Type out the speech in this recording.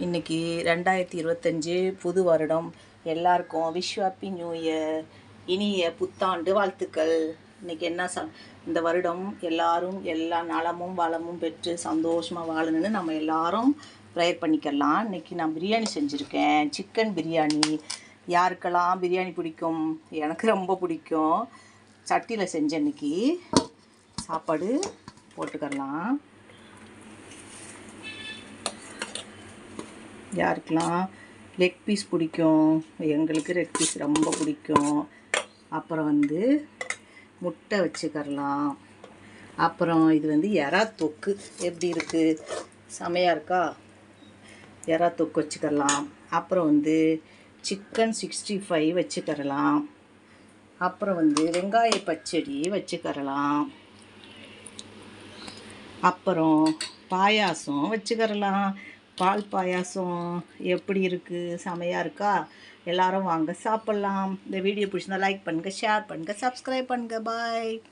இன்றைக்கி 2025 புது வருடம். எல்லாருக்கும் விஷ் ஹாப்பி நியூ இயர், இனிய புத்தாண்டு வாழ்த்துக்கள். இன்றைக்கி என்ன இந்த வருடம் எல்லாரும் எல்லா நலமும் வளமும் பெற்று சந்தோஷமாக வாழணுன்னு நம்ம எல்லாரும் ப்ரேயர் பண்ணிக்கலாம். இன்றைக்கி நான் பிரியாணி செஞ்சுருக்கேன், சிக்கன் பிரியாணி. யாருக்கெல்லாம் பிரியாணி பிடிக்கும்? எனக்கு ரொம்ப பிடிக்கும். சட்டியில் செஞ்சேன். இன்றைக்கி சாப்பாடு போட்டுக்கலாம். யாருக்கெல்லாம் லெக் பீஸ் பிடிக்கும்? எங்களுக்கு லெக் பீஸ் ரொம்ப பிடிக்கும். அப்புறம் முட்டை வச்சுக்கரலாம். அப்புறம் இது எறா தொக்கு எப்படி இருக்குது? செமையாக இருக்கா? எறா தொக்கு வச்சுக்கரலாம். அப்புறம் சிக்கன் 65 வச்சுக்கரலாம். அப்புறம் வெங்காய பச்சடி வச்சுக்கரலாம். அப்புறம் பாயாசம் வச்சுக்கரலாம். பால் பாயாசம் எப்படி இருக்குது? செமையாக இருக்கா? எல்லாரும் வாங்க சாப்பிட்லாம். இந்த வீடியோ பிடிச்சிருந்தா லைக் பண்ணுங்கள், ஷேர் பண்ணுங்கள், சப்ஸ்கிரைப் பண்ணுங்கள். பாய்.